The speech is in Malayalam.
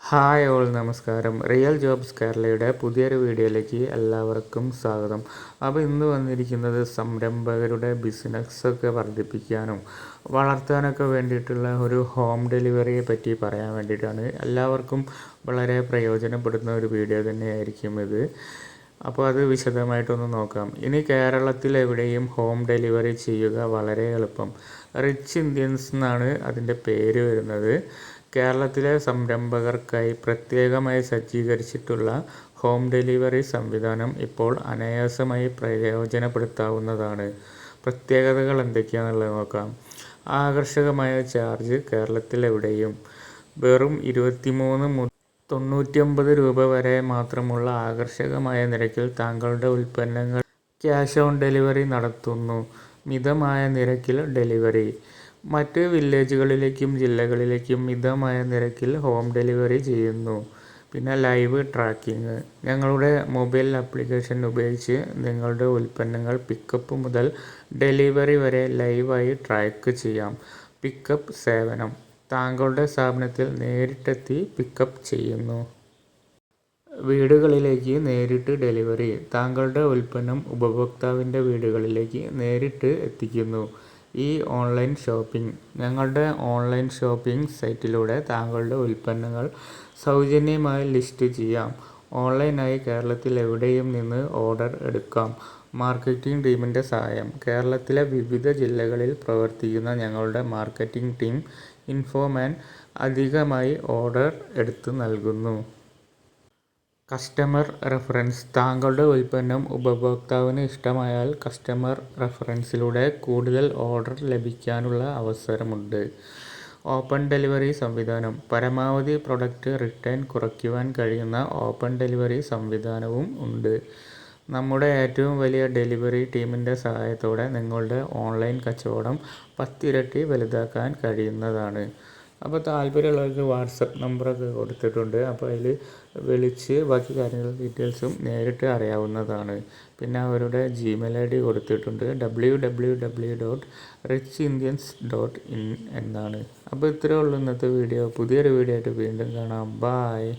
ഹായ് ഓൾ നമസ്കാരം. റിയൽ ജോബ്സ് കേരളയുടെ പുതിയൊരു വീഡിയോയിലേക്ക് എല്ലാവർക്കും സ്വാഗതം. അപ്പോൾ ഇന്ന് വന്നിരിക്കുന്നത് സംരംഭകരുടെ ബിസിനസ്സൊക്കെ വർദ്ധിപ്പിക്കാനും വളർത്താനൊക്കെ വേണ്ടിയിട്ടുള്ള ഒരു ഹോം ഡെലിവറിയെ പറ്റി പറയാൻ വേണ്ടിയിട്ടാണ്. എല്ലാവർക്കും വളരെ പ്രയോജനപ്പെടുന്ന ഒരു വീഡിയോ തന്നെയായിരിക്കും ഇത്. അപ്പോൾ അത് വിശദമായിട്ടൊന്ന് നോക്കാം. ഇനി കേരളത്തിൽ എവിടെയും ഹോം ഡെലിവറി ചെയ്യുക വളരെ എളുപ്പം. റിച്ച് ഇന്ത്യൻസ് എന്നാണ് അതിൻ്റെ പേര് വരുന്നത്. കേരളത്തിലെ സംരംഭകർക്കായി പ്രത്യേകമായി സജ്ജീകരിച്ചിട്ടുള്ള ഹോം ഡെലിവറി സംവിധാനം ഇപ്പോൾ അനായാസമായി പ്രയോജനപ്പെടുത്താവുന്നതാണ്. പ്രത്യേകതകൾ എന്തൊക്കെയാണെന്നുള്ളത് നോക്കാം. ആകർഷകമായ ചാർജ് കേരളത്തിലെവിടെയും വെറും 23-99 രൂപ വരെ മാത്രമുള്ള ആകർഷകമായ നിരക്കിൽ താങ്കളുടെ ഉൽപ്പന്നങ്ങൾ ക്യാഷ് ഓൺ ഡെലിവറി നടത്തുന്നു. മിതമായ നിരക്കിൽ ഡെലിവറി. മറ്റ് വില്ലേജുകളിലേക്കും ജില്ലകളിലേക്കും മിതമായ നിരക്കിൽ ഹോം ഡെലിവറി ചെയ്യുന്നു. പിന്നെ ലൈവ് ട്രാക്കിംഗ്. ഞങ്ങളുടെ മൊബൈൽ ആപ്ലിക്കേഷൻ ഉപയോഗിച്ച് നിങ്ങളുടെ ഉൽപ്പന്നങ്ങൾ പിക്കപ്പ് മുതൽ ഡെലിവറി വരെ ലൈവായി ട്രാക്ക് ചെയ്യാം. പിക്കപ്പ് സേവനം. താങ്കളുടെ സ്ഥാപനത്തിൽ നേരിട്ടെത്തി പിക്കപ്പ് ചെയ്യുന്നു. വീടുകളിലേക്ക് നേരിട്ട് ഡെലിവറി. താങ്കളുടെ ഉൽപ്പന്നം ഉപഭോക്താവിൻ്റെ വീടുകളിലേക്ക് നേരിട്ട് എത്തിക്കുന്നു. Online shopping. ഞങ്ങളുടെ ഓൺലൈൻ ഷോപ്പിംഗ് സൈറ്റിലൂടെ താങ്കളുടെ ഉൽപ്പന്നങ്ങൾ സൗജന്യമായി ലിസ്റ്റ് ചെയ്യാം. ഓൺലൈനായി കേരളത്തിൽ എവിടെയും നിന്ന് ഓർഡർ എടുക്കാം. മാർക്കറ്റിംഗ് ടീമിൻ്റെ സഹായം. കേരളത്തിലെ വിവിധ ജില്ലകളിൽ പ്രവർത്തിക്കുന്ന ഞങ്ങളുടെ മാർക്കറ്റിംഗ് ടീം ഇൻഫോമാൻ അധികമായി ഓർഡർ എടുത്ത് നൽകുന്നു. Customer reference. താങ്കളുടെ ഉൽപ്പന്നം ഉപഭോക്താവിന് ഇഷ്ടമായാൽ കസ്റ്റമർ റെഫറൻസിലൂടെ കൂടുതൽ ഓർഡർ ലഭിക്കാനുള്ള അവസരമുണ്ട്. ഓപ്പൺ ഡെലിവറി സംവിധാനം. പരമാവധി പ്രൊഡക്റ്റ് റിട്ടേൺ കുറയ്ക്കുവാൻ കഴിയുന്ന ഓപ്പൺ ഡെലിവറി സംവിധാനവും ഉണ്ട്. നമ്മുടെ ഏറ്റവും വലിയ ഡെലിവറി ടീമിൻ്റെ സഹായത്തോടെ നിങ്ങളുടെ ഓൺലൈൻ കച്ചവടം 10 ഇരട്ടി വലുതാക്കാൻ കഴിയുന്നതാണ്. അപ്പോൾ താല്പര്യമുള്ളവർക്ക് വാട്സപ്പ് നമ്പറൊക്കെ കൊടുത്തിട്ടുണ്ട്. അപ്പോൾ അതിൽ വിളിച്ച് ബാക്കി ഡീറ്റെയിൽസും നേരിട്ട് അറിയാവുന്നതാണ്. പിന്നെ അവരുടെ ജിമെയിൽ ID കൊടുത്തിട്ടുണ്ട്. www.richindians.in എന്നാണ്. അപ്പോൾ ഇത്രയേ ഉള്ളൂ ഇന്നത്തെ വീഡിയോ. പുതിയൊരു വീഡിയോ ആയിട്ട് വീണ്ടും കാണാം. ബായ്.